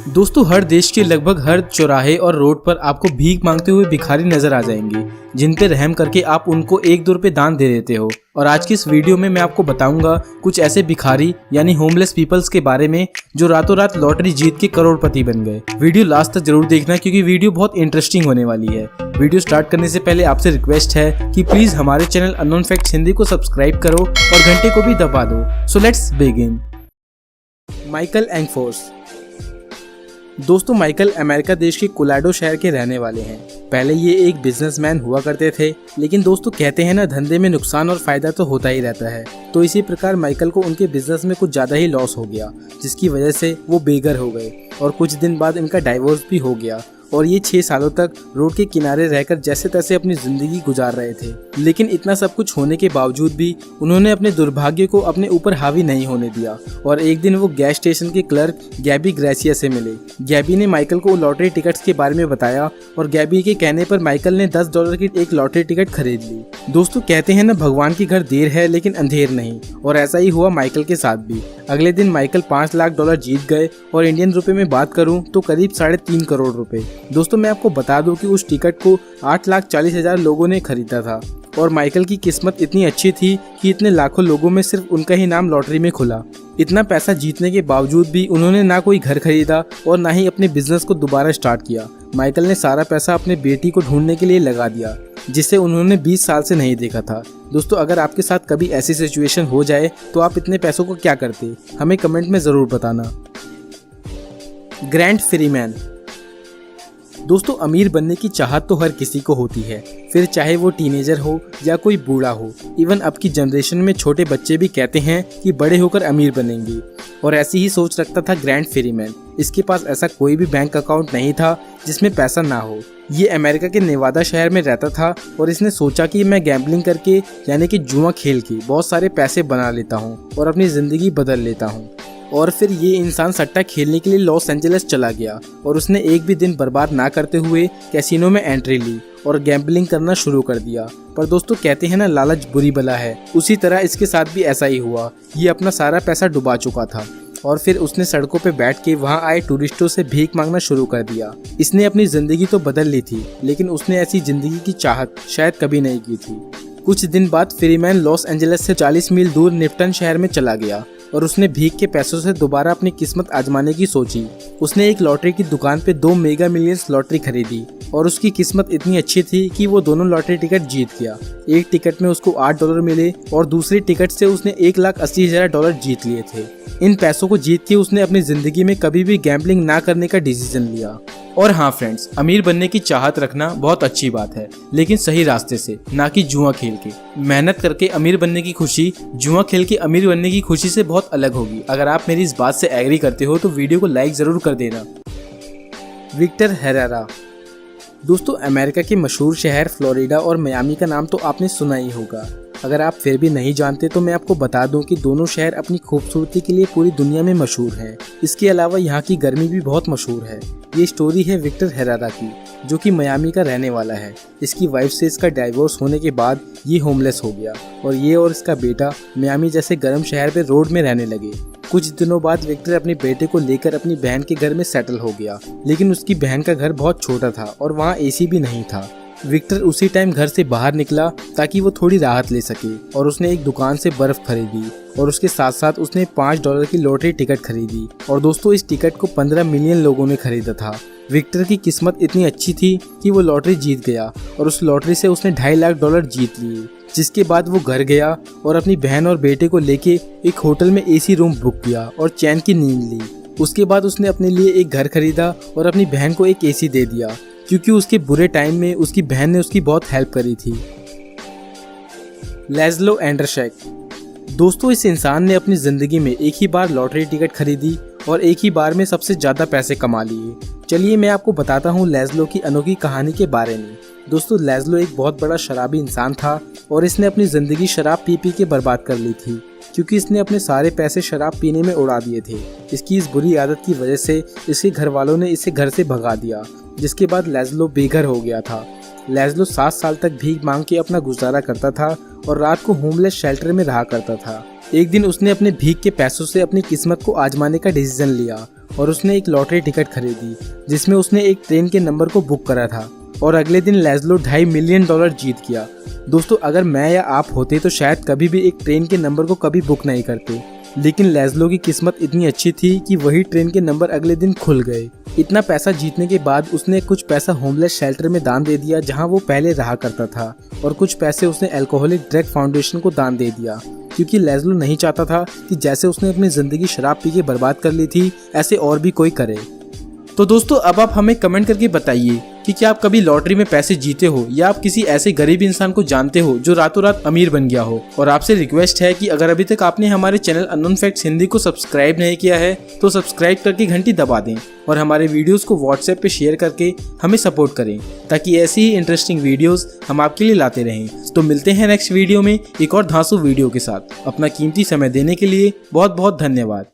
दोस्तों, हर देश के लगभग हर चौराहे और रोड पर आपको भीख मांगते हुए भिखारी नजर आ जाएंगे, जिन पे रहम करके आप उनको 1-2 रुपए दान दे देते हो। और आज की इस वीडियो में मैं आपको बताऊंगा कुछ ऐसे भिखारी यानी होमलेस पीपल्स के बारे में जो रातों रात लॉटरी जीत के करोड़पति बन गए। वीडियो लास्ट तक जरूर देखना क्योंकि वीडियो बहुत इंटरेस्टिंग होने वाली है। वीडियो स्टार्ट करने से पहले आपसे रिक्वेस्ट है कि प्लीज हमारे चैनल अननोन फैक्ट्स हिंदी को सब्सक्राइब करो और घंटे को भी दबा दो। So let's begin. माइकल एंगफोर्स। दोस्तों, माइकल अमेरिका देश के कोलोराडो शहर के रहने वाले हैं। पहले ये एक बिजनेसमैन हुआ करते थे, लेकिन दोस्तों कहते हैं ना, धंधे में नुकसान और फायदा तो होता ही रहता है। तो इसी प्रकार माइकल को उनके बिजनेस में कुछ ज्यादा ही लॉस हो गया, जिसकी वजह से वो बेघर हो गए और कुछ दिन बाद इनका डाइवोर्स भी हो गया और ये 6 सालों तक रोड के किनारे रहकर जैसे तैसे अपनी जिंदगी गुजार रहे थे। लेकिन इतना सब कुछ होने के बावजूद भी उन्होंने अपने दुर्भाग्य को अपने ऊपर हावी नहीं होने दिया और एक दिन वो गैस स्टेशन के क्लर्क गैबी ग्रेसिया से मिले। गैबी ने माइकल को लॉटरी टिकट्स के बारे में बताया और गैबी के कहने पर माइकल ने $10 की एक लॉटरी टिकट खरीद ली। दोस्तों कहते हैं ना, भगवान की घर देर है लेकिन अंधेर नहीं, और ऐसा ही हुआ माइकल के साथ भी। अगले दिन माइकल $5 लाख जीत गए और इंडियन रुपए में बात करूं तो करीब 3.5 करोड़ रुपए। दोस्तों मैं आपको बता दूं कि उस टिकट को 8,40,000 लोगों ने खरीदा था और माइकल की किस्मत इतनी अच्छी थी कि इतने लाखों लोगों में सिर्फ उनका ही नाम लॉटरी में खुला। इतना पैसा जीतने के बावजूद भी उन्होंने ना कोई घर खरीदा और ना ही अपने बिजनेस को दोबारा स्टार्ट किया। माइकल ने सारा पैसा अपने बेटी को ढूंढने के लिए लगा दिया, जिसे उन्होंने 20 साल से नहीं देखा था। दोस्तों अगर आपके साथ कभी ऐसी सिचुएशन हो जाए तो आप इतने पैसों को क्या करते, हमें कमेंट में जरूर बताना। Grand Freeman. दोस्तों अमीर बनने की चाहत तो हर किसी को होती है, फिर चाहे वो टीनेजर हो या कोई बूढ़ा हो। इवन अब की जनरेशन में छोटे बच्चे भी कहते हैं कि बड़े होकर अमीर बनेंगे, और ऐसी ही सोच रखता था ग्रैंट फ्रीमैन। इसके पास ऐसा कोई भी बैंक अकाउंट नहीं था जिसमें पैसा ना हो। ये अमेरिका के नेवादा शहर में रहता था और इसने सोचा कि मैं गैम्बलिंग करके यानी कि जुआ खेल के बहुत सारे पैसे बना लेता हूँ और अपनी जिंदगी बदल लेता हूँ। और फिर ये इंसान सट्टा खेलने के लिए लॉस एंजलिस चला गया और उसने एक भी दिन बर्बाद ना करते हुए कैसीनो में एंट्री ली और गैम्बलिंग करना शुरू कर दिया। पर दोस्तों कहते हैं ना, लालच बुरी बला है। उसी तरह इसके साथ भी ऐसा ही हुआ। ये अपना सारा पैसा डुबा चुका था और फिर उसने सड़कों पे बैठ के वहाँ आए टूरिस्टों से भीख मांगना शुरू कर दिया। इसने अपनी जिंदगी तो बदल ली थी, लेकिन उसने ऐसी जिंदगी की चाहत शायद कभी नहीं की थी। कुछ दिन बाद फ्रीमैन लॉस एंजलिस से 40 मील दूर निफ्टन शहर में चला गया और उसने भीख के पैसों से दोबारा अपनी किस्मत आजमाने की सोची। उसने एक लॉटरी की दुकान पे 2 मेगा मिलियंस लॉटरी खरीदी और उसकी किस्मत इतनी अच्छी थी कि वो दोनों लॉटरी टिकट जीत गया। एक टिकट में उसको $8 मिले और दूसरी टिकट से उसने $1,80,000 जीत लिए थे। इन पैसों को जीत के उसने अपनी जिंदगी में कभी भी गैम्बलिंग ना करने का डिसीजन लिया। और हाँ फ्रेंड्स, अमीर बनने की चाहत रखना बहुत अच्छी बात है, लेकिन सही रास्ते से, ना कि जुआ खेल के। मेहनत करके अमीर बनने की खुशी जुआ खेल के अमीर बनने की खुशी से बहुत अलग होगी। अगर आप मेरी इस बात से एग्री करते हो तो वीडियो को लाइक जरूर कर देना। Victor Herrera. दोस्तों अमेरिका के मशहूर शहर फ्लोरिडा और मियामी का नाम तो आपने सुना ही होगा। अगर आप फिर भी नहीं जानते तो मैं आपको बता दूं कि दोनों शहर अपनी खूबसूरती के लिए पूरी दुनिया में मशहूर हैं। इसके अलावा यहाँ की गर्मी भी बहुत मशहूर है। ये स्टोरी है विक्टर हेरेरा की, जो कि मियामी का रहने वाला है। इसकी वाइफ से इसका डाइवोर्स होने के बाद ये होमलेस हो गया और ये और इसका बेटा मियामी जैसे गर्म शहर पे रोड में रहने लगे। कुछ दिनों बाद विक्टर अपने बेटे को लेकर अपनी बहन के घर में सेटल हो गया, लेकिन उसकी बहन का घर बहुत छोटा था और वहाँ एसी भी नहीं था। विक्टर उसी टाइम घर से बाहर निकला ताकि वो थोड़ी राहत ले सके और उसने एक दुकान से बर्फ खरीदी और उसके साथ साथ उसने $5 की लॉटरी टिकट खरीदी। और दोस्तों इस टिकट को 15 मिलियन लोगों ने खरीदा था। विक्टर की किस्मत इतनी अच्छी थी कि वो लॉटरी जीत गया और उस लॉटरी से उसने $2.5 लाख जीत लिए। जिसके बाद वो घर गया और अपनी बहन और बेटे को लेके एक होटल में एसी रूम बुक किया और चैन की नींद ली। उसके बाद उसने अपने लिए एक घर खरीदा और अपनी बहन को एक एसी दे दिया, क्योंकि उसके बुरे टाइम में उसकी बहन ने उसकी बहुत हेल्प करी थी। लैज़लो एंडरशेक। दोस्तों इस इंसान ने अपनी जिंदगी में एक ही बार लॉटरी टिकट खरीदी और एक ही बार में सबसे ज्यादा पैसे कमा लिए। चलिए मैं आपको बताता हूँ लैज़लो की अनोखी कहानी के बारे में। दोस्तों लैज़लो एक बहुत बड़ा शराबी इंसान था और इसने अपनी जिंदगी शराब पी पी के बर्बाद कर ली थी, क्योंकि इसने अपने सारे पैसे शराब पीने में उड़ा दिए थे। इसकी इस बुरी आदत की वजह से इसके घर वालों ने इसे घर से भगा दिया, जिसके बाद लैज़लो बेघर हो गया था। लैज़लो 7 साल तक भीख मांग के अपना गुजारा करता था और रात को होमलेस शेल्टर में रहा करता था। एक दिन उसने अपने भीख के पैसों से अपनी किस्मत को आजमाने का डिसीजन लिया और उसने एक लॉटरी टिकट खरीदी जिसमें उसने एक ट्रेन के नंबर को बुक करा था और अगले दिन लेज़लो $2.5 मिलियन जीत गया। दोस्तों, अगर मैं या आप होते तो शायद कभी भी एक ट्रेन के नंबर को कभी बुक नहीं करते, लेकिन लेज़लो की किस्मत इतनी अच्छी थी कि वही ट्रेन के नंबर अगले दिन खुल गए। इतना पैसा जीतने के बाद उसने कुछ पैसा होमलेस शेल्टर में दान दे दिया जहां वो पहले रहा करता था, और कुछ पैसे उसने अल्कोहलिक ड्रग फाउंडेशन को दान दे दिया, क्योंकि लेज़लो नहीं चाहता था कि जैसे उसने अपनी जिंदगी शराब पी के बर्बाद कर ली थी ऐसे और भी कोई करे। तो दोस्तों, अब आप हमें कमेंट करके बताइए कि क्या आप कभी लॉटरी में पैसे जीते हो या आप किसी ऐसे गरीब इंसान को जानते हो जो रातों रात अमीर बन गया हो। और आपसे रिक्वेस्ट है कि अगर अभी तक आपने हमारे चैनल अननोन फैक्ट्स हिंदी को सब्सक्राइब नहीं किया है तो सब्सक्राइब करके घंटी दबा दें और हमारे वीडियोस को व्हाट्सएप पे शेयर करके हमें सपोर्ट करें, ताकि ऐसी ही इंटरेस्टिंग वीडियोस हम आपके लिए लाते रहें। तो मिलते हैं नेक्स्ट वीडियो में एक और धांसू वीडियो के साथ। अपना कीमती समय देने के लिए बहुत बहुत धन्यवाद।